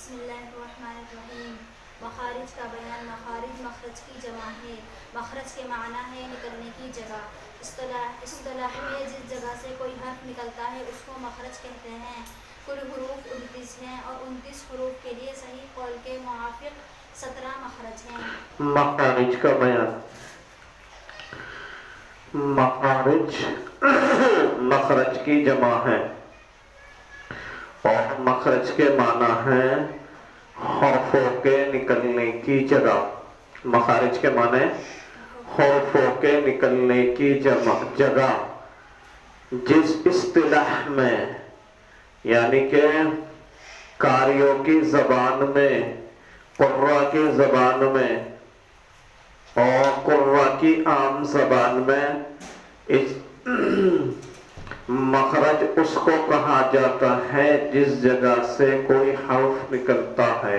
بسم اللہ الرحمن الرحیم۔ مخارج کا بیان۔ مخارج مخرج کی جمع ہے۔ مخرج کے معنی ہے نکلنے کی جگہ۔ اصطلاح میں جس جگہ سے کوئی حرف نکلتا ہے اس کو مخرج کہتے ہیں۔ کل حروف 29 ہیں اور 29 حروف کے لیے صحیح قول کے موافق 17 مخرج ہیں۔ مخارج کا بیان۔ مخارج مخرج کی جمع ہے اور مخرج کے معنی ہیں حرفوں کے نکلنے کی جگہ۔ مخارج کے معنی حرفوں کے نکلنے کی جگہ۔ جس اصطلاح میں یعنی کہ قاریوں کی زبان میں، قراء کی زبان میں اور قراء کی عام زبان میں مخرج اس کو کہا جاتا ہے جس جگہ سے کوئی حرف نکلتا ہے۔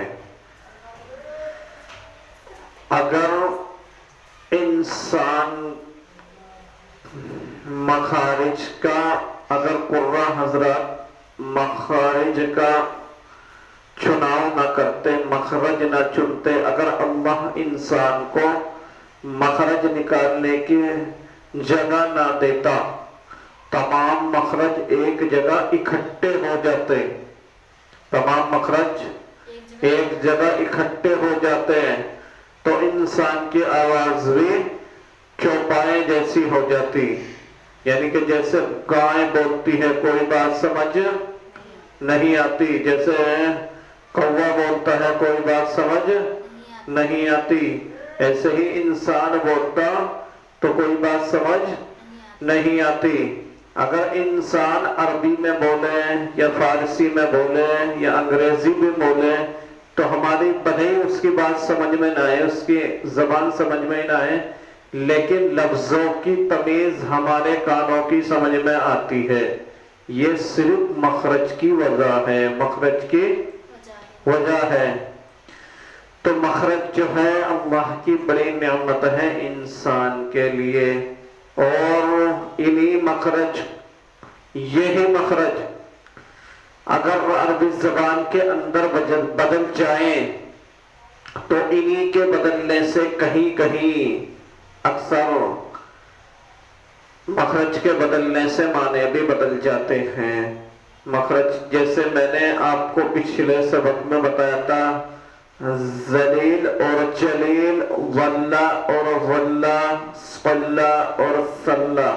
اگر انسان مخارج کا، اگر قراء حضرات مخارج کا چناؤ نہ کرتے، مخرج نہ چنتے، اگر اللہ انسان کو مخرج نکالنے کی جگہ نہ دیتا، تمام مخرج ایک جگہ اکٹھے ہو جاتے، تمام مخرج ایک جگہ اکٹھے ہو جاتے ہیں تو انسان کی آواز بھی چوپائے جیسی ہو جاتی، یعنی کہ جیسے گائے بولتی ہے کوئی بات سمجھ نہیں آتی، جیسے کوا بولتا ہے کوئی بات سمجھ نہیں آتی، ایسے ہی انسان بولتا تو کوئی بات سمجھ نہیں آتی۔ اگر انسان عربی میں بولے یا فارسی میں بولے یا انگریزی میں بولے تو ہماری بھلے ہی اس کی بات سمجھ میں نہ آئے، اس کی زبان سمجھ میں نہ آئے، لیکن لفظوں کی تمیز ہمارے کانوں کی سمجھ میں آتی ہے۔ یہ صرف مخرج کی وجہ ہے، مخرج کی وجہ ہے۔ تو مخرج جو ہے اللہ کی بڑی نعمت ہے انسان کے لیے، اور انہی مخرج، یہی مخرج اگر عربی زبان کے اندر بدل جائیں تو انہی کے بدلنے سے کہیں کہیں اکثر مخرج کے بدلنے سے معنی بھی بدل جاتے ہیں۔ مخرج جیسے میں نے آپ کو پچھلے سبق میں بتایا تھا، ذلیل اور جلیل، ولہ اور ولہ، صلہ اور صلہ،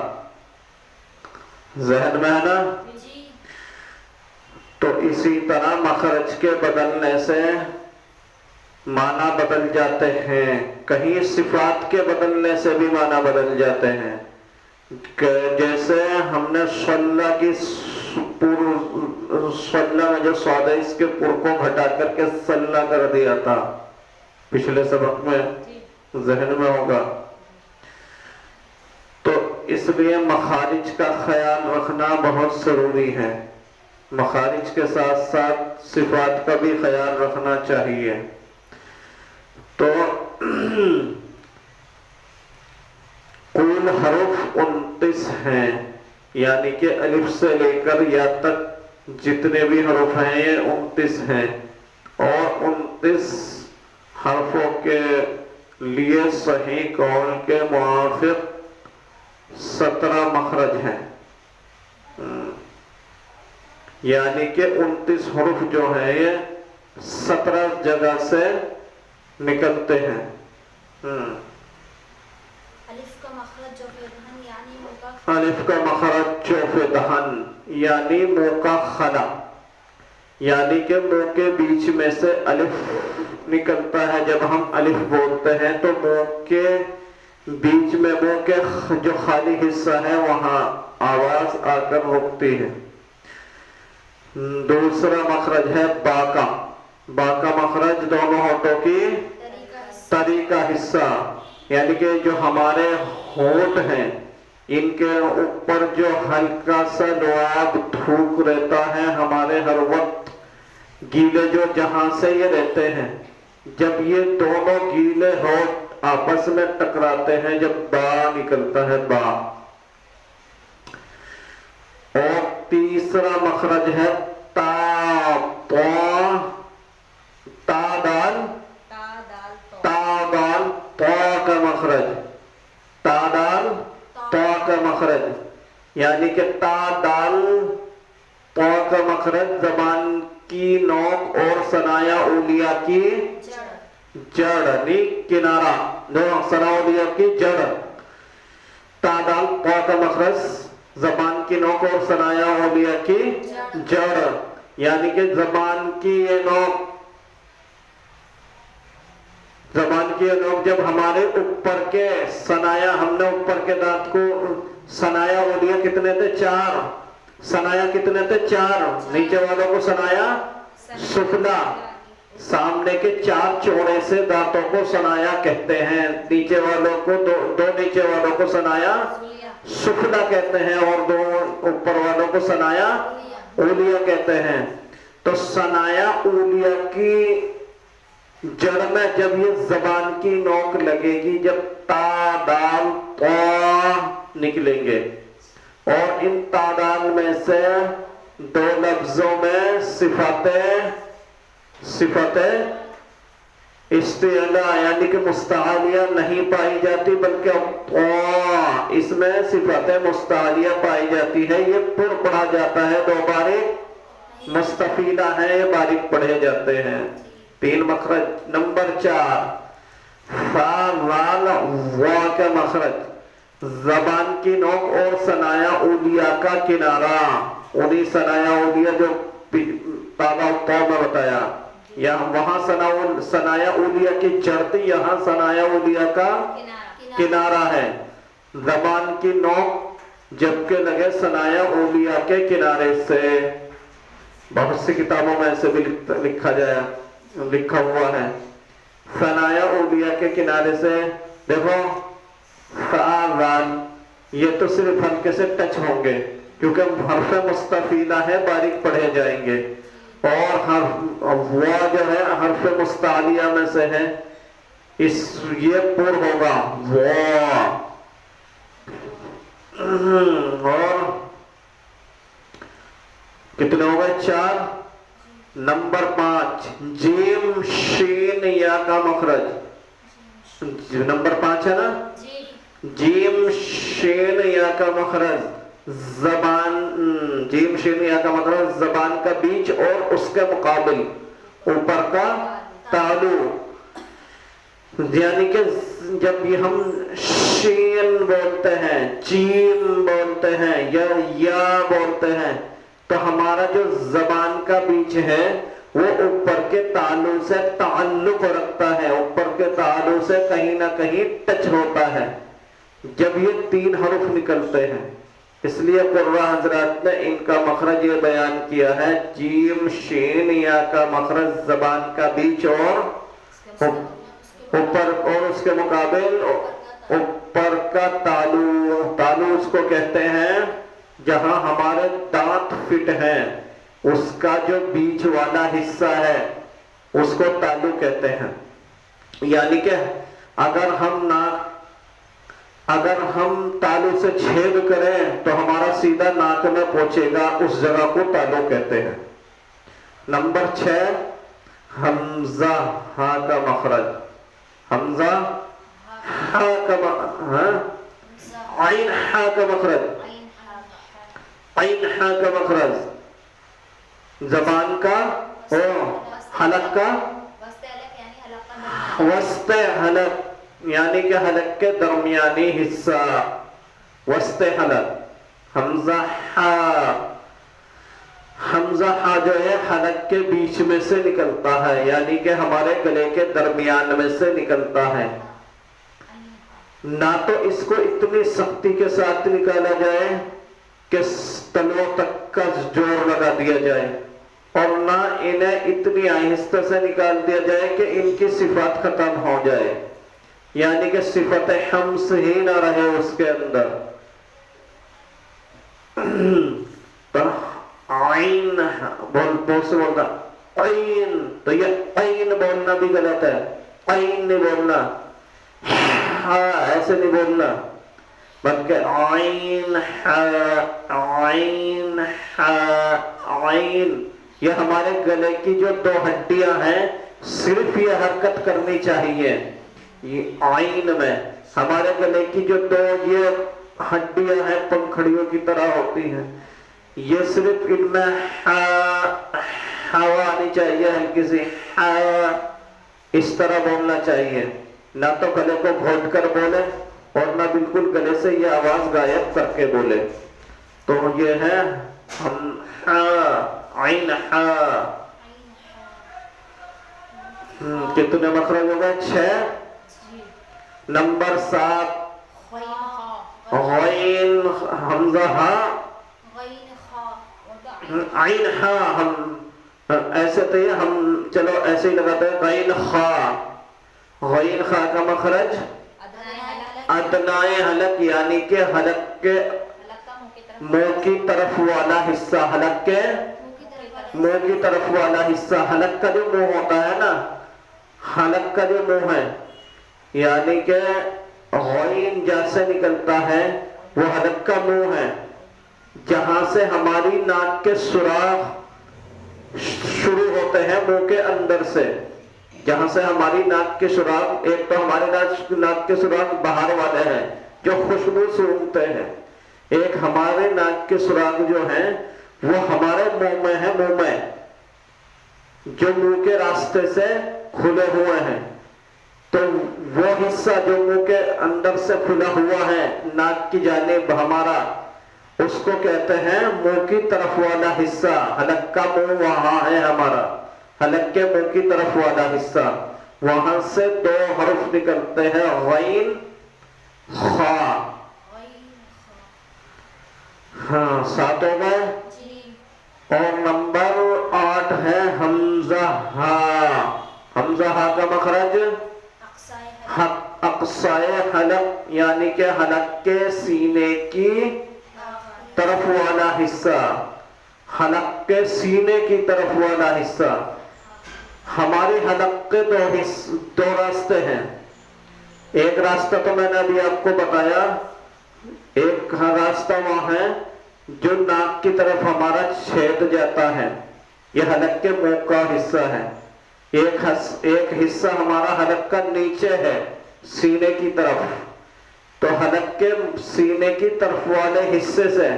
ذہن میں ہے نا؟ تو اسی طرح مخرج کے بدلنے سے معنی بدل جاتے ہیں، کہیں صفات کے بدلنے سے بھی معنی بدل جاتے ہیں، جیسے ہم نے صلہ کی صلہ میں جو سواد ہے اس کے پر کو گھٹا کر کے صلہ کر دیا تھا، پچھلے سبق میں ذہن میں ہوگا۔ تو اس لیے مخارج کا خیال رکھنا بہت ضروری ہے، مخارج کے ساتھ ساتھ صفات کا بھی خیال رکھنا چاہیے۔ تو کل حروف 29 ہیں، یعنی کہ الف سے لے کر یا تک جتنے بھی حروف ہیں یہ 29 ہیں، اور 29 حرفوں کے لیے صحیح قول کے موافق 17 مخرج ہیں، یعنی کہ 29 حروف جو ہیں یہ 17 جگہ سے نکلتے ہیں۔ الف کا مخرج جوف دہن یعنی منہ کا، الف کا مخرج جوف دہن یعنی منہ کا خلا، یعنی کہ منہ کے بیچ میں سے الف نکلتا ہے۔ جب ہم الف بولتے ہیں تو منہ کے بیچ میں، منہ کے جو خالی حصہ ہے وہاں آواز آ کر رکتی ہے۔ دوسرا مخرج ہے با کا، با کا مخرج دونوں ہونٹوں کی تری کا حصہ، یعنی کہ جو ہمارے ہونٹ ہیں ان کے اوپر جو ہلکا سا لعاب تھوک رہتا ہے ہمارے ہر وقت، گیلے جو جہاں سے یہ رہتے ہیں، جب یہ دونوں گیلے ہونٹ آپس میں ٹکراتے ہیں جب با نکلتا ہے، با۔ اور تیسرا مخرج ہے تا، مخرج، تا دال طا کا مخرج، یعنی کہ تا دال طا کا مخرج زبان کی نوک اور ثنایا اولیاء کی جڑ، نہیں کنارہ، ثنایا اولیاء کی جڑ. تا دال طا کا مخرج زبان کی نوک اور ثنایا اولیاء کی جڑ، یعنی کہ زبان کی یہ نوک، زبان کی یہ نوک جب ہمارے اوپر کے ثنایا، ہم نے اوپر کے دانت کو، ثنایا اولیاء کتنے تھے؟ 4. ثنایا کتنے تھے؟ 4. نیچے والوں کو ثنایا سفلا، سامنے کے 4 چوڑے سے دانتوں کو ثنایا کہتے ہیں. نیچے والوں کو دو نیچے والوں کو ثنایا سفلا کہتے ہیں، اور 2 اوپر والوں کو ثنایا اولیاء کہتے ہیں. تو ثنایا اولیاء کی جڑ میں جب یہ زبان کی نوک لگے گی، جب تا دال طا نکلیں گے، اور ان تا دال میں سے 2 لفظوں میں صفت استعلاء یعنی کہ مستعلیہ نہیں پائی جاتی، بلکہ اس میں صفت مستعلیہ پائی جاتی ہے. یہ پر پڑھا جاتا ہے، 2 باریک مستفیدہ ہیں، یہ باریک پڑھے جاتے ہیں. 3 مخرج. نمبر 4 فا وال وا کا مخرج زبان کی نوک اور ثنایا اولیاء کا کنارہ، انہی ثنایا اولیاء جو تابع طا میں بتایا، یا وہاں ثنایا اولیاء کی جڑ تھی، یہاں ثنایا اولیاء کا کنارہ ہے. زبان کی نوک جبکہ لگے ثنایا اولیاء کے کنارے سے. بہت سی کتابوں میں ایسے بھی لکھا ہوا ہے ثنایا اولیاء کے کنارے سے. دیکھو فعال، یہ تو صرف ہلکے سے ٹچ ہوں گے کیونکہ حرف مستفیلہ ہے، باریک پڑھے جائیں گے. اور وا جو ہے حرف مستعلیہ میں سے ہے، یہ پر ہوگا وا. اور کتنے ہو گئے؟ 4. نمبر 5 جیم شین یا کا مخرج. نمبر 5 ہے نا، جیم شین یا کا مخرج زبان، جیم شین یا کا مخرج زبان کا بیچ اور اس کے مقابل اوپر کا تالو. یعنی کہ جب یہ ہم شین بولتے ہیں، جیم بولتے ہیں یا بولتے ہیں، تو ہمارا جو زبان کا بیچ ہے وہ اوپر کے تالو سے تعلق رکھتا ہے، اوپر کے تالو سے کہیں نہ کہیں ٹچ ہوتا ہے جب یہ 3 حرف نکلتے ہیں. اس لیے قراء حضرات نے ان کا مخرج یہ بیان کیا ہے، جیم شین یا کا مخرج زبان کا بیچ اور اوپر اور اس کے مقابل اوپر کا تالو. تالو اس کو کہتے ہیں جہاں ہمارے دانت فٹ ہیں، اس کا جو بیچ والا حصہ ہے اس کو تالو کہتے ہیں. یعنی کہ اگر ہم تالو سے چھید کریں تو ہمارا سیدھا ناک میں پہنچے گا، اس جگہ کو تالو کہتے ہیں. نمبر 6 حمزہ ہا کا مخرج. حمزہ ہا کا عین ہا کا مخرج. عین ہا کا مخرج زبان کا حلق کا وسط حلق، یعنی کہ حلق کے درمیانی حصہ، وسط حلق. حمزہ ہا جو ہے حلق کے بیچ میں سے نکلتا ہے، یعنی کہ ہمارے گلے کے درمیان میں سے نکلتا ہے. نہ تو اس کو اتنی سختی کے ساتھ نکالا جائے کہ تلووں تک کا جوڑ لگا دیا جائے، اور نہ انہیں اتنی آہستہ سے نکال دیا جائے کہ ان کی صفات ختم ہو جائے، یعنی کہ صفت حمس ہی نہ رہے اس کے اندر. عین بولنا عین، تو یہ عین بولنا بھی غلط ہے، عین نہیں بولنا، ایسے نہیں بولنا، بلکہ عین عین عین. یہ ہمارے گلے کی جو 2 ہڈیاں ہیں صرف یہ حرکت کرنی چاہیے، یہ عین میں ہمارے گلے کی جو دو یہ ہڈیاں ہیں پنکھڑیوں کی طرح ہوتی ہیں، یہ صرف ان میں ہوا آنی چاہیے، ہلکی سی اس طرح بولنا چاہیے، نہ تو گلے کو گھونٹ کر بولے اور نہ بالکل گلے سے یہ آواز غائب کر کے بولے. تو یہ ہے ہم عین کتنے مخرج ہو گئے؟ 6. نمبر 7 غین حمزہ ہا عین ہا. ہم ایسے تو یہ ہم چلو ایسے ہی لگاتے ہیں غین خا. غین خا کا مخرج ادنائے حلق، یعنی کہ حلق کے منہ کی طرف والا حصہ، حلق کے منہ کی طرف والا حصہ. حلق کا جو منہ ہوتا ہے نا، حلق کا جو منہ ہے، یعنی کہ غین جیسے نکلتا ہے وہ حلق کا منہ ہے، جہاں سے ہماری ناک کے سوراخ شروع ہوتے ہیں منہ کے اندر سے. جہاں سے ہماری ناک کے سوراخ، ایک تو ہماری ناک کے سوراخ باہر والے ہیں جو خوشبو سونگھتے ہیں، ایک ہمارے ناک کے سوراخ جو ہیں وہ ہمارے منہ میں ہیں، منہ میں جو منہ کے راستے سے کھلے ہوئے ہیں. تو وہ حصہ جو منہ کے اندر سے کھلا ہوا ہے ناک کی جانب ہمارا، اس کو کہتے ہیں منہ کی طرف والا حصہ. حلق کا منہ وہاں ہے ہمارا، حلق کے منہ کی طرف والا حصہ. وہاں سے 2 حرف نکلتے ہیں، غین خا. ہاں 7 ہو گئے. اور نمبر 8 ہے حمزہ ہا. حمزہ ہا کا مخرج اقصائے حلق، یعنی کہ حلق کے سینے کی طرف والا حصہ، حلق کے سینے کی طرف والا حصہ. ہماری حلق کے 2 راستے ہیں. ایک راستہ تو میں نے ابھی آپ کو بتایا، ایک راستہ وہاں ہے جو ناک کی طرف ہمارا چھید جاتا ہے، یہ حلق کے منہ کا حصہ ہے. ایک حصہ ہمارا حلق کا نیچے ہے سینے کی طرف. تو حلق کے سینے کی طرف والے حصے سے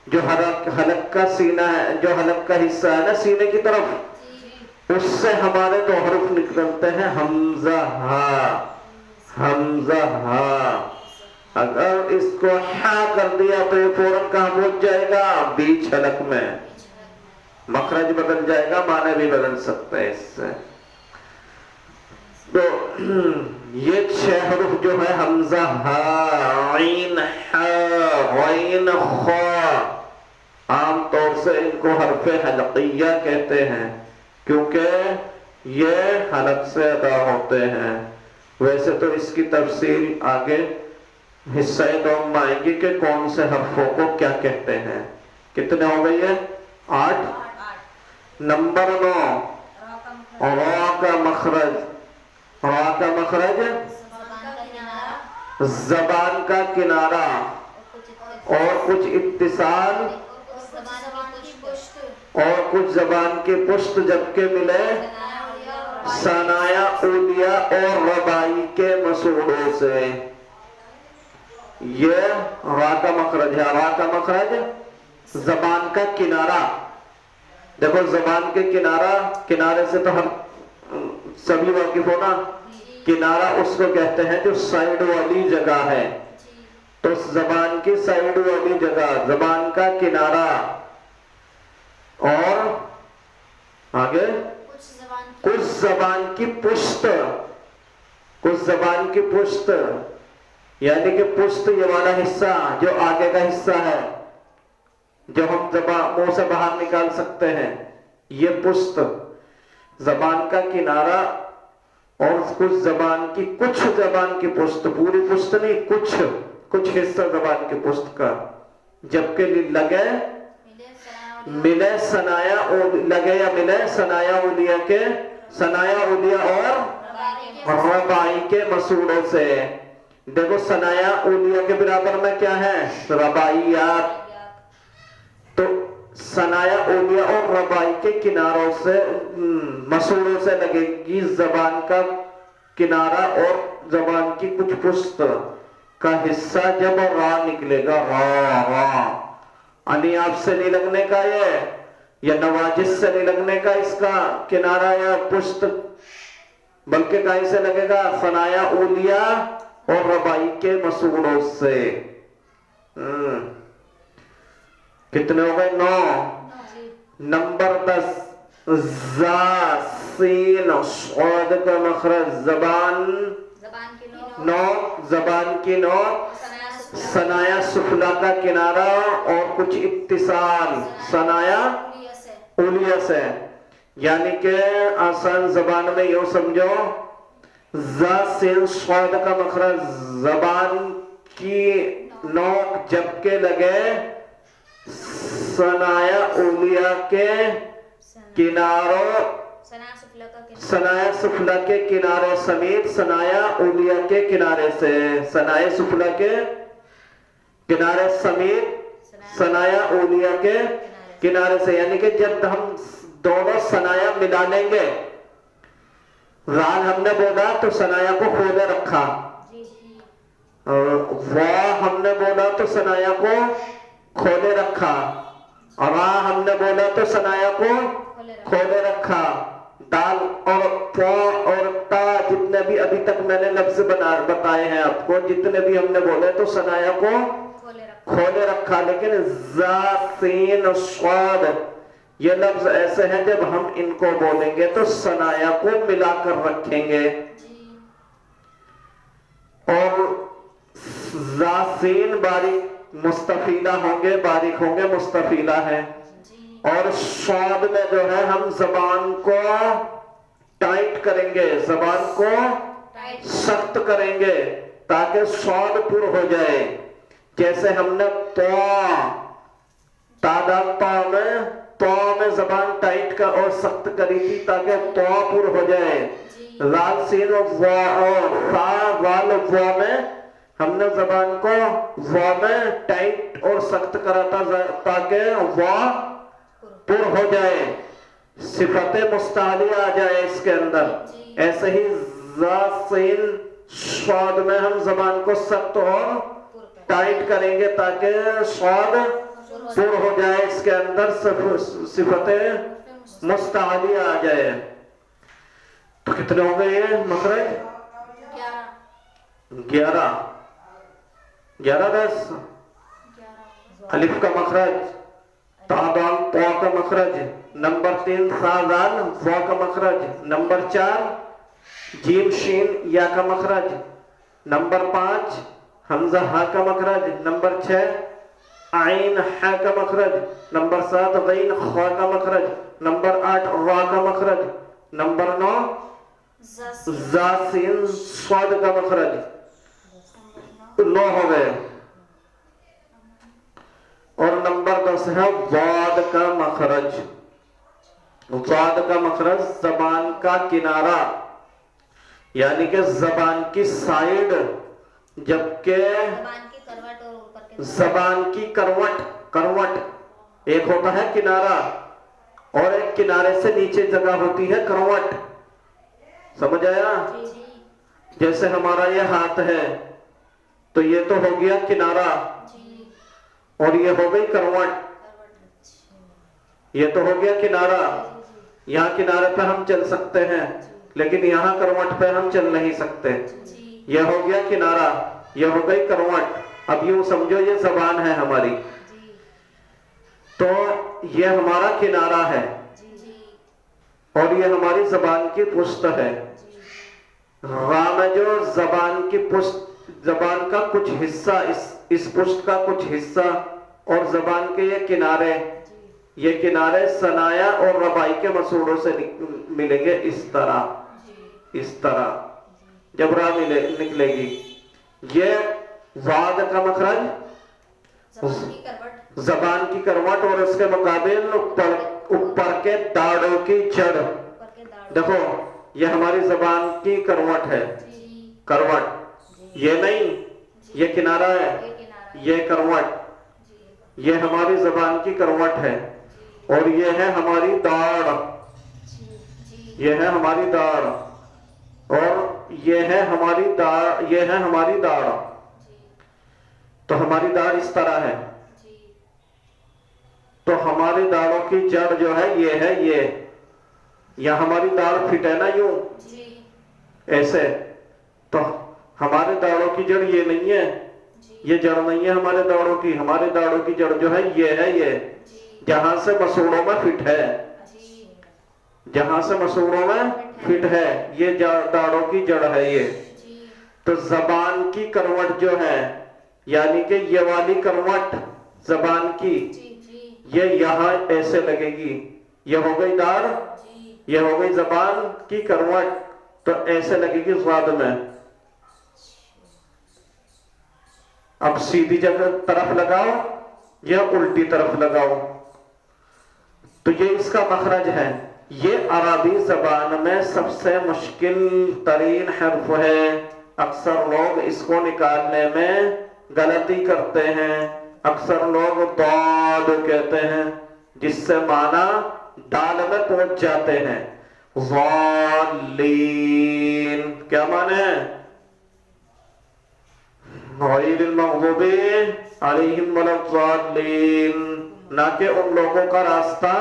جو حلق کا سینہ ہے، جو حلق کا حصہ ہے نا سینے کی طرف، اس سے ہمارے 2 حرف نکلتے ہیں، حمزہ ہا. حمزہ ہا. اگر اس کو ہا کر دیا تو یہ فوراً کہاں پہنچ جائے گا؟ بیچ حلق میں. مخرج بدل جائے گا، معنی بھی بدل سکتا ہے اس سے. تو یہ 6 حرف جو ہے حمزہ ہا، عین ہا، غین خا، عام طور سے ان کو حرف حلقیہ کہتے ہیں کیونکہ یہ حلق سے ادا ہوتے ہیں. ویسے تو اس کی تفصیل آگے حصہ دوم میں آئیں گی کہ کون سے حرفوں کو کیا کہتے ہیں. کتنے ہو گئی ہے؟ 8. نمبر 9 را کا مخرج. را کا مخرج زبان کا کنارہ اور کچھ اتصال اور کچھ زبان کی پشت جبکہ ملے ثنایا اولیہ اور ربائی کے مسوڑوں سے. یہ را کا مخرج ہے. را کا مخرج زبان کا کنارہ. دیکھو زبان کے کنارے سے تو ہم سبھی واقف ہو نا. کنارہ اس کو کہتے ہیں جو سائیڈ والی جگہ ہے. تو زبان کی سائیڈ والی جگہ زبان کا کنارہ. اور آگے کچھ زبان کی پشت. کچھ زبان کی پشت یعنی کہ پشت یہ والا حصہ جو آگے کا حصہ ہے جو ہم منہ سے باہر نکال سکتے ہیں، یہ پشت زبان کا کنارہ. اور کچھ زبان کی پشت، پوری پشت نہیں، کچھ حصہ زبان کی پشت کا، جبکہ ملے ثنایا اولیہ اور ربائی کے مسوڑوں سے. دیکھو ثنایا اولیہ کے برابر میں کیا ہے؟ ربائیات. تو ثنایا اولیہ اور ربائی کے کناروں سے مسوڑوں سے لگے گی زبان کا کنارہ اور زبان کی کچھ پشت. کا حصہ جب را نکلے گا، را را، انیاب سے نہیں لگنے کا یہ، یا نواجس سے نہیں لگنے کا اس کا کنارہ یا پشت، بلکہ کہیں سے لگے گا؟ ثنایا اولیہ اور ربائی کے مسوڑوں سے۔ کتنے ہو گئے؟ 9۔ نمبر 10، زا سین صاد کا مخرج، زبان نوک، زبان کی نوک، ثنایا سفلا کا کنارہ اور کچھ اتصال ثنایا اولیہ سے، یعنی کہ آسان زبان میں یوں سمجھو، زا سین صاد کا مخرج، زبان کی نوک جب کے لگے ثنایا اولیہ کے کناروں، ثنایا سفلا کے کنارے سمیت ثنایا اولیہ کے کنارے سے، ثنایا سفلا کے کنارے سمیت ثنایا اولیہ کے کنارے سے، یعنی کہ جب ہم دونوں ثنایا ملا لیں گے، ران ہم نے بولا تو ثنایا کو کھولے رکھا، وا ہم نے بولا تو ثنایا کو کھولے رکھا، اور را ہم نے بولا تو ثنایا کو کھولے رکھا، دال اور پا اور تا جتنے بھی ابھی تک میں نے لفظ بتائے ہیں آپ کو، جتنے بھی ہم نے بولے تو ثنایا کو کھولے رکھا، لیکن زا سین صاد یہ لفظ ایسے ہیں جب ہم ان کو بولیں گے تو ثنایا کو ملا کر رکھیں گے، اور زا سین باریک مستفیلہ ہوں گے، باریک ہوں گے، مستفیلہ ہے، اور صاد میں جو ہے ہم زبان کو ٹائٹ کریں گے، زبان کو سخت کریں گے تاکہ صاد پر ہو جائے، جیسے ہم نے تو میں زبان ٹائٹ کا اور سخت کری تھی تاکہ تو پر ہو جائے، لال سین اور فا وال وا میں ہم نے زبان کو وا میں ٹائٹ اور سخت کرا تھا تاکہ وا پر ہو جائے، صفت مستعلی آ جائے اس کے اندر، ایسے ہی زا سین صاد میں ہم زبان کو سخت اور ٹائٹ کریں گے تاکہ صاد پر ہو جائے، اس کے اندر صفت مستعلی آ جائے۔ تو کتنے ہو گئے یہ مخرج؟ 11 10۔ الف کا مخرج، تا دال طا کا مخرج، نمبر 3 سا دال وا کا مخرج، نمبر 4 جیم شین یا کا مخرج، نمبر 5 حمزہ ہا کا مخرج، نمبر 6 عین ہا کا مخرج، نمبر 7 غین خا کا مخرج، نمبر 8 را کا مخرج، نمبر 9 زا سین صاد کا مخرج۔ 9 ہو گئے، اور نمبر 10 ہے ضاد کا مخرج۔ ضاد کا مخرج زبان کا کنارہ، یعنی کہ زبان کی سائیڈ، جبکہ زبان کی کروٹ ایک ہوتا ہے کنارہ، اور ایک کنارے سے نیچے جگہ ہوتی ہے کروٹ، سمجھ آیا؟ جیسے ہمارا یہ ہاتھ ہے تو یہ تو ہو گیا کنارہ، اور یہ ہو گئی کروٹ، یہ تو ہو گیا کنارہ، یہاں کنارے پہ ہم چل سکتے ہیں لیکن یہاں کروٹ پہ ہم چل نہیں سکتے، یہ ہو گیا کنارہ، یہ ہو گئی کروٹ۔ اب یوں سمجھو یہ زبان ہے ہماری، تو یہ ہمارا کنارہ ہے اور یہ ہماری زبان کی پشت ہے۔ را میں جو زبان کی پشت، زبان کا کچھ حصہ، اس پشت کا کچھ حصہ، اور زبان کے یہ کنارے ثنایا اور ربائی کے مسوڑوں سے ملیں گے، اس طرح جب را نکلے گی۔ یہ ضاد کا مخرج زبان کی کروٹ، اور اس کے مقابل اوپر کے داڑوں کی جڑ، دیکھو یہ ہماری زبان کی کروٹ ہے، کروٹ یہ نہیں، یہ کنارہ ہے، یہ کروٹ، یہ ہماری زبان کی کروٹ ہے، اور یہ ہے ہماری داڑ، یہ ہے ہماری داڑ، اور یہ ہے ہماری داڑ، تو ہماری داڑھ اس طرح ہے، جی تو ہماری داڑھوں کی جڑ جو ہے یہ ہے، یہ یا ہماری داڑھ فٹ ہے نا یوں جی ایسے، تو ہمارے داڑھوں کی جڑ یہ نہیں ہے، جی یہ جڑ نہیں ہے ہمارے داڑھوں کی، ہمارے داڑھوں کی جڑ جو ہے یہ ہے، یہ جی جہاں سے مسوڑوں میں فٹ ہے، جی جہاں سے مسوڑوں میں فٹ ہے، یہ داڑھوں کی جڑ ہے یہ۔ جی تو زبان کی کروٹ جو ہے، یعنی کہ یہ والی کروٹ زبان کی، جی جی یہ یہاں ایسے لگے گی، یہ ہو گئی داڑھ، جی یہ ہو گئی زبان کی کروٹ، تو ایسے لگے گی ضاد میں۔ اب سیدھی جگہ طرف لگاؤ یا الٹی طرف لگاؤ، تو یہ اس کا مخرج ہے۔ یہ عربی زبان میں سب سے مشکل ترین حرف ہے، اکثر لوگ اس کو نکالنے میں غلطی کرتے ہیں، اکثر لوگ ضاد کہتے ہیں جس سے معنی دال میں پہنچ جاتے ہیں۔ ضالین کیا معنی ہے؟ غیر المغضوب علیہم ولا الضالین، نہ کہ ان لوگوں کا راستہ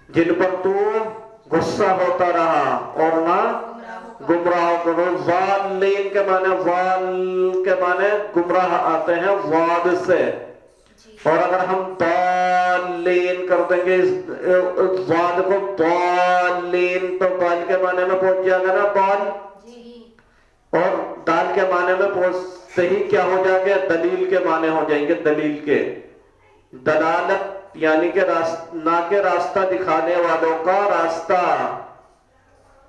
جن پر تو غصہ ہوتا رہا اور نہ گمراہ کرو۔ ضالین کے معنی، ضال کے معنی گمراہ آتے ہیں ضاد سے، اور اگر ہم ضالین کر دیں گے ضاد کو ضالین، تو دال کے معنی میں پہنچ جائے گا نا دال، اور دال کے معنی میں پہنچتے ہی کیا ہو جائیں گے؟ دلیل کے معنی ہو جائیں گے، دلیل کے، دلالت یعنی کہ نہ کہ راستہ دکھانے والوں کا راستہ۔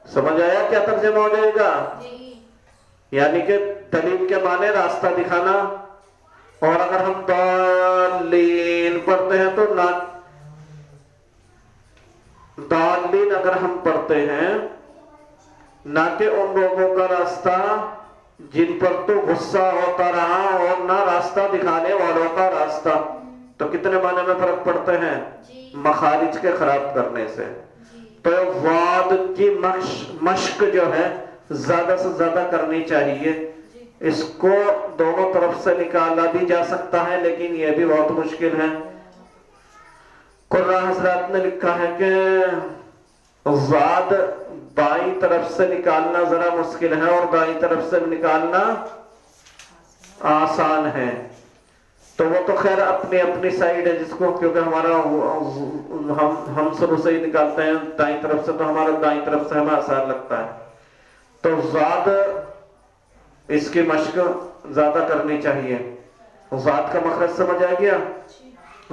سمجھ آیا کیا ترجمہ ہو جائے گا؟ یعنی کہ دلیل کے معنی راستہ دکھانا، اور اگر ہم ضالین پڑھتے ہیں تو نہ ضالین اگر ہم پڑھتے ہیں نہ کہ ان لوگوں کا راستہ جن پر تو غصہ ہوتا رہا، اور نہ راستہ دکھانے والوں کا راستہ، تو کتنے معنی میں فرق پڑتے ہیں؟ مخارج کے خراب کرنے سے۔ تو ضاد کی مشق جو ہے زیادہ سے زیادہ کرنی چاہیے، اس کو دونوں طرف سے نکالا بھی جا سکتا ہے لیکن یہ بھی بہت مشکل ہے۔ قرآن حضرات نے لکھا ہے کہ ضاد بائیں طرف سے نکالنا ذرا مشکل ہے اور دائیں طرف سے نکالنا آسان ہے، تو وہ تو خیر اپنی اپنی سائیڈ ہے جس کو، کیونکہ ہمارا ہم شروع سے ہی نکالتے ہیں دائیں طرف سے، تو ہمارا دائیں طرف سے ہمیں آسان لگتا ہے۔ تو ضاد اس کی مشق زیادہ کرنی چاہیے۔ ضاد کا مخرج سمجھ آ گیا؟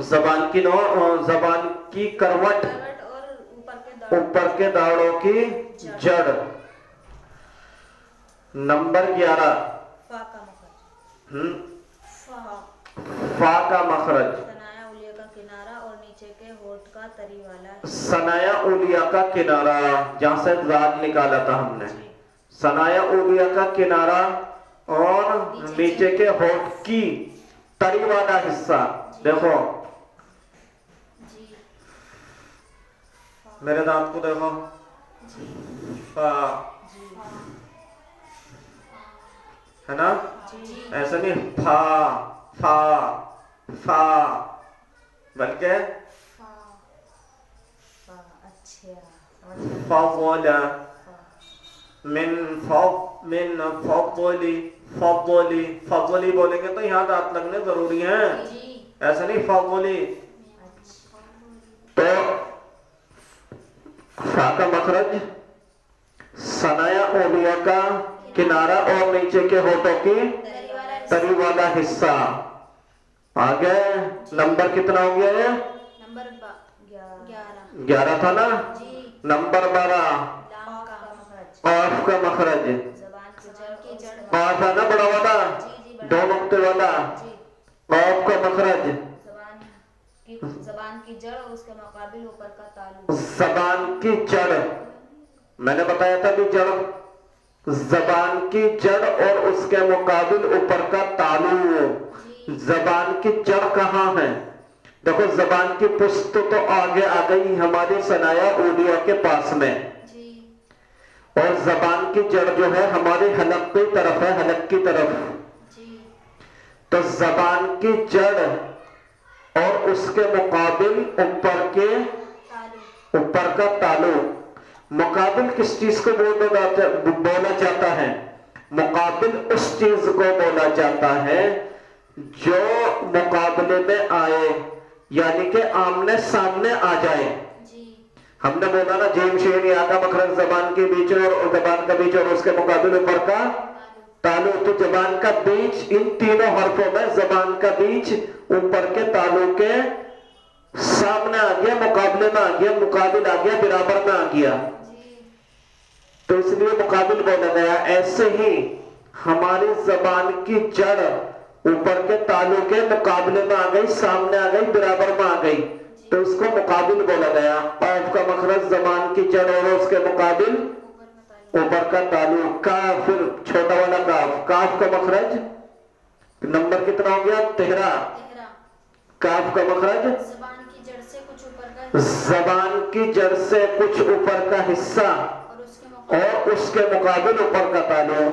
زبان کی کروٹ، اوپر کے داڑوں کی جڑ۔ نمبر 11 فا کا مخرج، ثنایا اولیاء کا کنارہ اور نیچے کے ہونٹ کا تری والا حصہ۔ ثنایا اولیاء کا کنارہ، جہاں سے ذات نکالا تھا ہم نے، ثنایا اولیاء کا کنارہ اور نیچے کے ہونٹ کی تری والا حصہ۔ دیکھو میرے دانت کو دیکھو، فا ہے نا، ایسا نہیں فا فا فا، بلکہ فضل من فضلی فضلی بولیں گے تو یہاں دانت لگنے ضروری ہیں، ایسا نہیں فضلی۔ تو فا کا مخرج ثنایا اولیاء کا کنارہ اور نیچے کے ہونٹوں کی تری والا حصہ۔ آگے نمبر کتنا ہو گیا ہے؟ نمبر 11 تھا نا۔ نمبر 12 قاف کا مخرج، قاف ہے نا بڑا والا، 2 نقطے والا، قاف کا مخرج زبان کی جڑ اور اس کے مقابل اوپر کا تالو۔ زبان کی جڑ میں نے بتایا تھا بھی جڑ، زبان کی جڑ اور اس کے مقابل اوپر کا تالو۔ زبان کی جڑ کہاں ہے؟ دیکھو زبان کی پشت تو آگے آ گئی ہماری ثنایا اولیاء کے پاس میں، اور زبان کی جڑ جو ہے ہمارے حلق کی طرف ہے، حلق کی طرف۔ تو زبان کی جڑ اور اس کے مقابل اوپر کا تالو. مقابل کس چیز کو بولا جاتا ہے؟ مقابل اس چیز کو بولا جاتا ہے جو مقابلے میں آئے، یعنی کہ آمنے سامنے آ جائے. ہم نے بولا نا جیم شین یا کا مخرج زبان کے بیچ اور زبان کا بیچ اور اس کے مقابل اوپر کا تالو. تو زبان کا بیچ ان تینوں حرفوں میں زبان کا بیچ اوپر کے تالو کے سامنے آ گیا، مقابلے میں آ گیا، مقابل آ گیا، برابر میں آ گیا، تو اس لیے مقابل بولا گیا. ایسے ہی ہماری زبان کی جڑ اوپر کے تالو کے مقابلے میں آ گئی، سامنے آ گئی، برابر میں آ گئی، تو اس کو مقابل بولا گیا. قاف کا مخرج زبان کی جڑ اور اس کے مقابل اوپر کا تالو. کاف، پھر چھوٹا والا کاف، کاف کا مخرج نمبر کتنا ہو گیا؟ 13. کاف کا مخرج زبان کی جڑ سے کچھ اوپر کا حصہ اور اس کے مقابل اوپر کا تالو.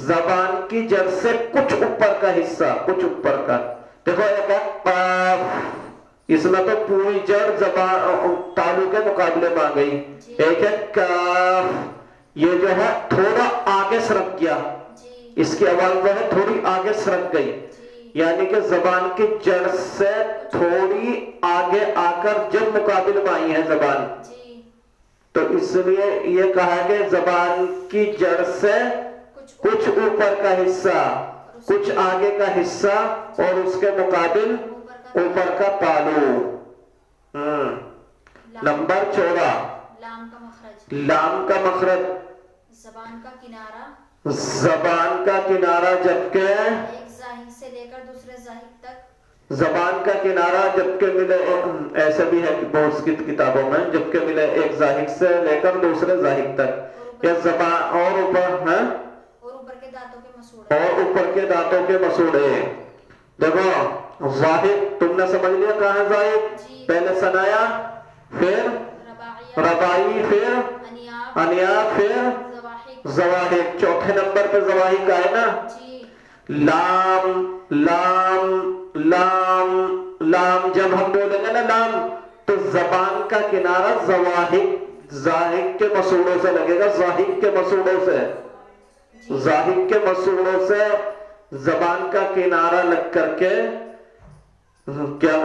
زبان کی جڑ سے کچھ اوپر کا حصہ، کچھ اوپر کا. دیکھو ایک ہے قاف، اس میں تو پوری جڑ زبان تالو کے مقابلے میں آ گئی. ایک ہے کاف، یہ جو ہے تھوڑا آگے سرک گیا، اس کی آواز جو ہے تھوڑی آگے سرک گئی، یعنی کہ زبان کی جڑ سے تھوڑی آگے آ کر جب مقابل میں آئی ہے زبان، تو اس لیے یہ کہا کہ زبان کی جڑ سے کچھ اوپر کا حصہ، کچھ آگے کا حصہ اور اس کے مقابل اوپر کا تالو. نمبر 14 لام کا مخرج زبان کا کنارہ، زبان کا کنارہ جبکہ ایک ظاہر سے لے کر دوسرے ظاہر تک. زبان کا کنارہ جبکہ ملے، ایسا بھی ہے کہ بہت سی کتابوں میں جبکہ ملے ایک ظاہر سے لے کر دوسرے ظاہر تک. یا زبان اور اوپر ہے اور اوپر کے دانتوں کے مسوڑے، اور اوپر کے دانتوں کے مسوڑے. دیکھو ظاہر تم نے سمجھ لیا کہاں ہے ظاہر؟ پہلے ثنایا، پھر رباعی، پھر انیاب، پھر زواہق. چوتھے نمبر پہ زواہق کا ہے نا. لام لام لام لام، جب ہم بولیں گے نا لام تو زبان کا کنارہ زواہق، ظاہق کے مسوڑوں سے لگے گا، ظاہق کے مسوڑوں سے، ظاہق کے مسوڑوں سے زبان کا کنارہ لگ کر کے کیا،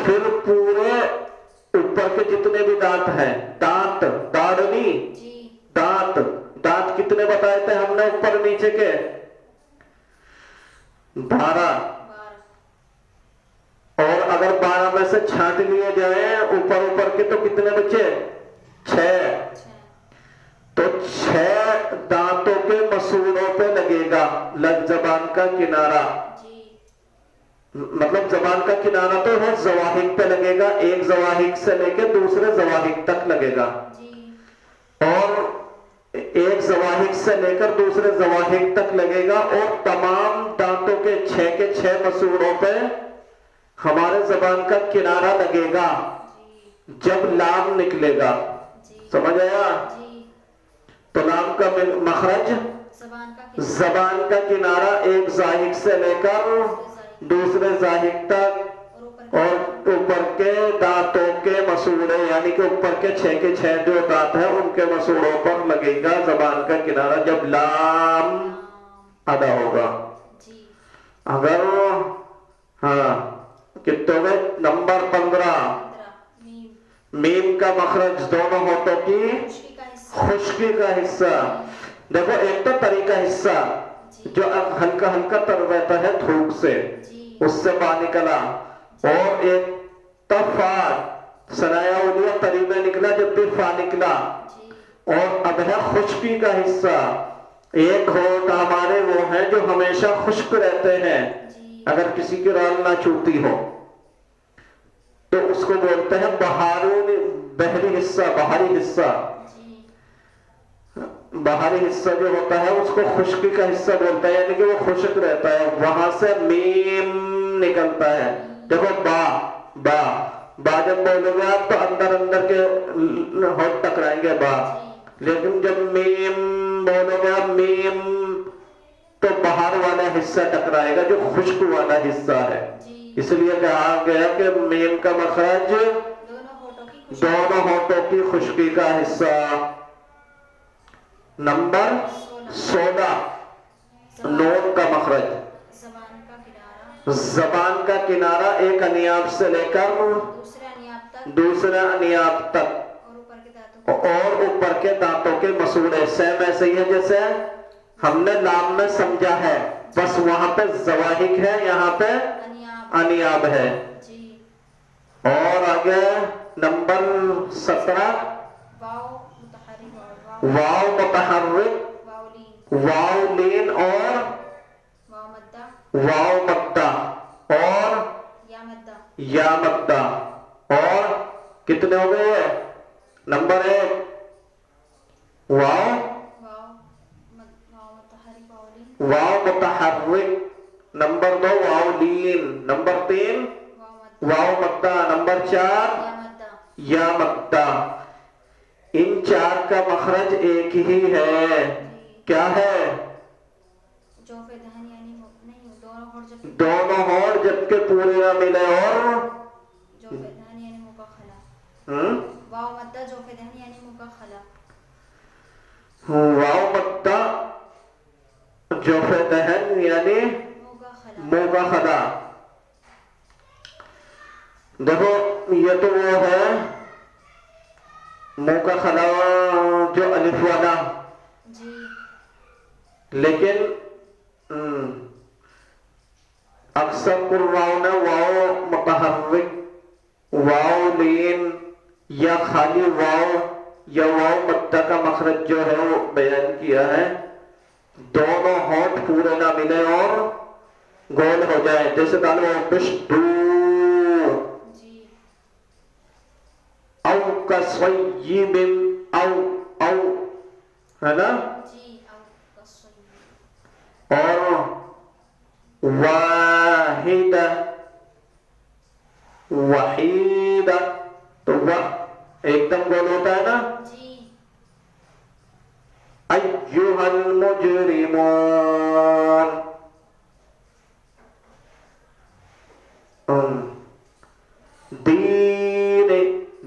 پھر پورے اوپر کے جتنے بھی دانت ہیں، دانت داڑنی، دانت دانت کتنے بتائے تھے ہم نے اوپر نیچے کے؟ 12. اور اگر 12 میں سے چھانٹ لیے جائیں اوپر کے تو کتنے بچے؟ 6. تو 6 دانتوں کے مسوڑوں پہ لگے گا زبان کا کنارہ. مطلب زبان کا کنارہ تو ہے زواہق پہ لگے گا، ایک زواہق سے لے کے دوسرے زواہق تک لگے گا، اور ایک زواہق سے لے کر دوسرے زواہق تک لگے گا، اور تمام دانتوں کے 6 مسوڑوں پہ ہمارے زبان کا کنارہ لگے گا جب لام نکلے گا. سمجھ آیا؟ تو لام کا مخرج زبان کا کنارہ ایک ظاہق سے لے کر دوسرے ظاہق تک، اور اوپر کے دانتوں کے مسوڑے، یعنی کہ اوپر کے 6 جو دانت ہیں ان کے مسوڑوں پر لگے گا زبان کا کنارہ جب لام ادا ہوگا. اگر کتوں میں نمبر 15 میم کا مخرج دونوں ہونٹوں کی خشکی کا حصہ. دیکھو ایک تو طریقہ حصہ جو ہلکا ہلکا تر رہتا ہے دھوپ سے، اس سے پانی نکلا، اور ایک تفات سنایا اولیا طریقہ نکلا جب بھی فا نکلا، اور اب ہے خشکی کا حصہ. ایک ہونٹ ہمارے وہ ہیں جو ہمیشہ خشک رہتے ہیں، اگر کسی کی رال نہ چھوٹی ہو تو اس کو بولتے ہیں بحری حصہ. باہری حصہ جو ہوتا ہے اس کو خشکی کا حصہ بولتا ہے، یعنی کہ وہ خشک رہتا ہے، وہاں سے میم نکلتا ہے. دیکھو با جب بولو گے آپ تو اندر کے ہونٹ ٹکرائیں گے با، لیکن جب میم بولو گے آپ میم تو باہر والا حصہ ٹکرائے گا جو خشک والا حصہ ہے. جی اس لیے کہا گیا کہ میم کا مخرج دونوں ہونٹوں کی خشکی کا حصہ. نمبر 16 نون کا مخرج. زبان کا کنارہ زبان کا کنارہ ایک انیاب سے لے کر دوسرے انیاب تک اور اوپر کے دانتوں کے مسوڑے. سیم ایسے ہی ہے جیسے ہم نے لام میں سمجھا ہے، بس وہاں پہ زواہق ہے، یہاں پہ انیاب ہے. جی اور آگے نمبر 17 واو متحرک، واو لین اور واو مدہ اور یا مدہ. اور کتنے ہو گئے؟ نمبر 1 واو متحرک، نمبر 2 واو لین، نمبر 3 واو مدہ، نمبر 4 یا مدہ. ان 4 کا مخرج ایک ہی ہے. کیا ہے؟ دونوں ہونٹ جب کہ پورے نہ ملے اور واو مدہ جوف دہن یعنی منہ کا خلا. دیکھو یہ تو وہ ہے منہ کا خلا جو الف والا، لیکن اکثر قراء نے واو متحرک، واو لین یا خالی واو یا واو مدہ کا مخرج جو ہے وہ بیان کیا ہے. دونوں ہونٹ پورے نہ ملے اور گول ہو جائے، جیسے کہا بشدو او کصیب او ہے نا. اور واحدہ وحیدہ تو وہ ایک دم گول ہوتا ہے نا. ایھا المجرمون،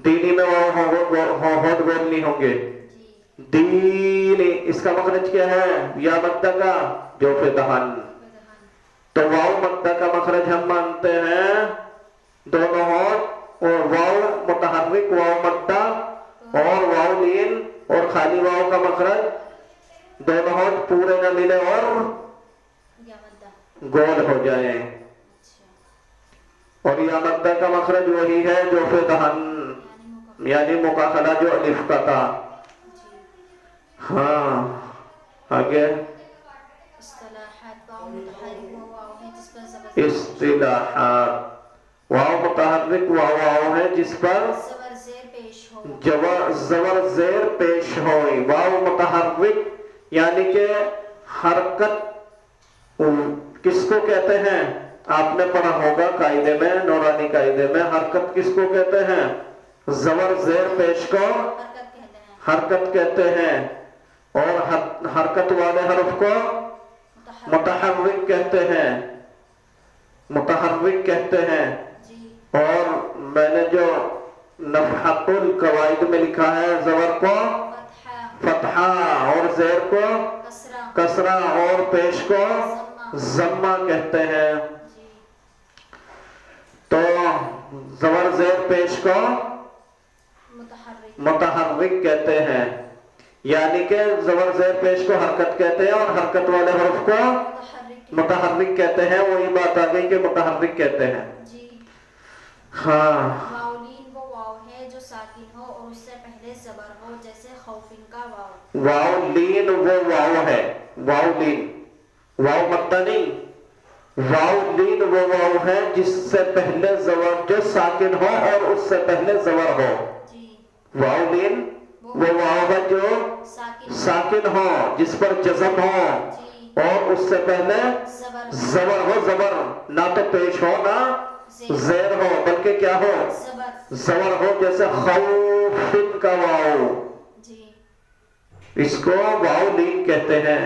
دینی میں ہونٹ گول نہیں ہوں گے. دینی اس کا مخرج کیا ہے؟ یا مدہ کا جوف دہن. تو واو مدہ کا مخرج ہم مانتے ہیں دونوں ہونٹ، اور واو متحرک واو مدہ اور واو لین اور خالی واو کا مخرج دونوں ہونٹ پورے نہ ملے اور گول ہو جائے. اور یا مدہ کا مخرج وہی ہے جوف دہن یعنی منہ کا خلا جو الف کا تھا. ہاں آگے اصطلاحات. واو متحرک واو ہے جس پر زبر زیر پیش ہوئی. واو متحرک یعنی کہ حرکت کس کو کہتے ہیں؟ آپ نے پڑھا ہوگا قاعدے میں، نورانی قاعدے میں حرکت کس کو کہتے ہیں؟ زبر زیر پیش کو حرکت کہتے ہیں، اور حرکت والے حرف کو متحرک کہتے ہیں. متحرک کہتے ہیں. اور میں نے جو نفحت القواعد میں لکھا ہے زبر کو فتحہ اور زیر کو کسرہ اور پیش کو ضمہ کہتے ہیں. تو زبر زیر پیش کو متحرک کہتے ہیں، یعنی کہ زبر زیر پیش کو حرکت کہتے ہیں اور حرکت والے حرف کو متحرک کہتے ہیں. وہی بات آ گئی کہ متحرک کہتے ہیں. ہاں وہ واو ہے جو ساکن ہو اور اس سے پہلے زبر ہو، جیسے خوفن کا واو. واو لین وہ واو ہے، واو لین واو مدہ نہیں. واو لین وہ واو ہے جس سے پہلے زبر جو ساکن ہو اور اس سے پہلے زبر ہو. واو لین وہ واو ہے جو ساکن ہو جس پر جزم ہو اور اس سے پہلے زبر ہو. زبر نہ تو پیش ہو نہ زیر ہو بلکہ کیا ہو؟ زبر ہو. جیسے خوفن کا واو، اس کو واو لین کہتے ہیں.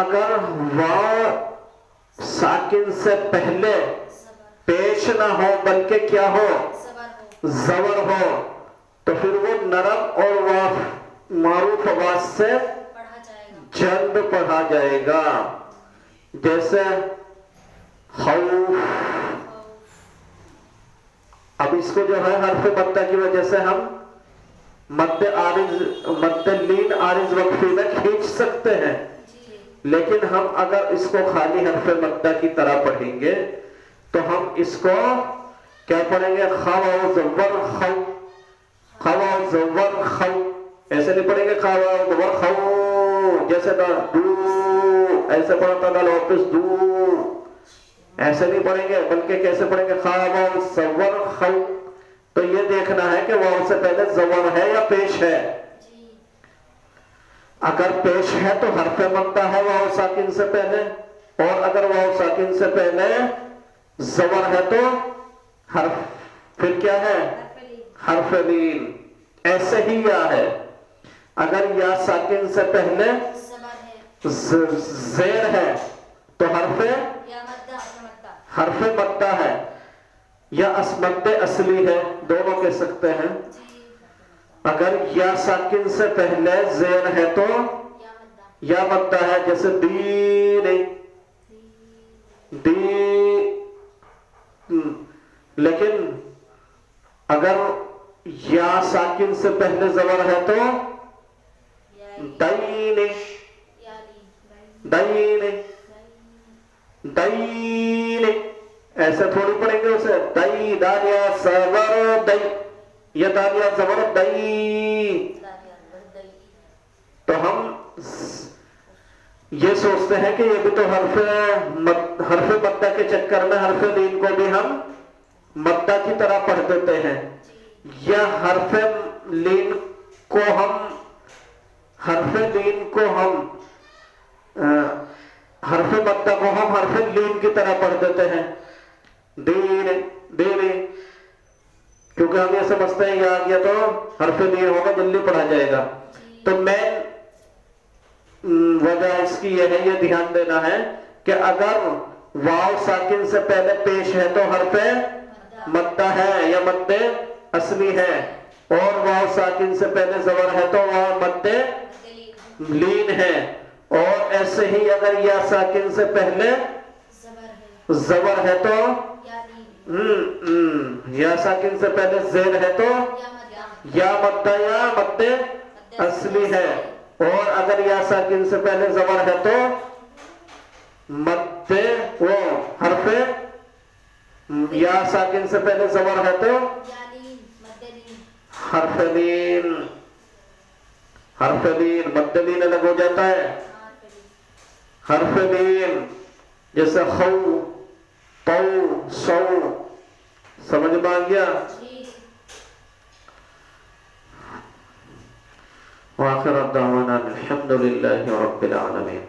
اگر واو ساکن سے پہلے پیش نہ ہو بلکہ کیا ہو، زبر ہو، تو پھر وہ نرم اور معروف آواز سے جلد پڑھا جائے گا. جیسے خوف. اب اس کو جو ہے حرف مدہ کی وجہ سے ہم مد لین عارض وقفی میں کھینچ سکتے ہیں، لیکن ہم اگر اس کو خالی حرف مدہ کی طرح پڑھیں گے تو ہم اس کو کیا پڑھیں گے، خواو زور خو، خواو زور خو، ایسے نہیں پڑھیں گے خواو زور خو جیسے دو ایسے پڑھتا تھا لوپس دو، ایسے نہیں پڑھیں گے، بلکہ کیسے پڑھیں گے، خواو زور خو. تو یہ دیکھنا ہے کہ واو سے پہلے زبر ہے یا پیش ہے. اگر پیش ہے تو حرف مدہ ہے واو ساکن سے پہلے، اور اگر واو ساکن سے پہلے زبر ہے تو حرف پھر کیا ہے، حرف لین. ایسے ہی یا ہے، اگر یا ساکن سے پہلے زیر ہے تو حرف مدہ ہے، یا مد اصلی ہے، دونوں کہہ سکتے ہیں. اگر یا ساکن سے پہلے زیر ہے تو یا مدہ ہے، جیسے دین لیکن اگر یا ساکن سے پہلے زبر ہے تو دین دین دین، ایسے تھوڑی پڑھیں گے اسے، دئی دانیا زبر دئی، یہ دانیا زبر دئی. تو ہم یہ سوچتے ہیں کہ یہ بھی تو حرف مدہ کے چکر میں حرف لین کو بھی ہم مدہ کی طرح پڑھ دیتے ہیں، یا حرف لین کو ہم حرف مدہ کو ہم حرف لین کی طرح پڑھ دیتے ہیں. دین دین، کیونکہ ہم یہ سمجھتے ہیں یہ آ گیا تو حرف لین ہوگا، جلدی پڑھا جائے گا. تو مین وجہ اس کی یہ ہے، یہ دھیان دینا ہے کہ اگر واو ساکن سے پہلے پیش ہے تو حرف مدہ ہے یا مد اصلی ہے، اور واو ساکن سے پہلے زبر ہے تو واو مد لین ہے. اور ایسے ہی اگر یا ساکن سے پہلے زبر ہے تو یا ساکن سے پہلے زیر ہے تو یا مدہ یا مد اصلی ہے، اور اگر یا ساکن سے پہلے زبر ہے تو مد وہ حرف یا ساکن سے پہلے زبر ہے تو حرف لین. حرف لین مد لین الگ ہو جاتا ہے. حرف لین جیسے خو تو سو، سمجھ میں آ گیا. وآخر دعوانا الحمد للہ رب العالمین.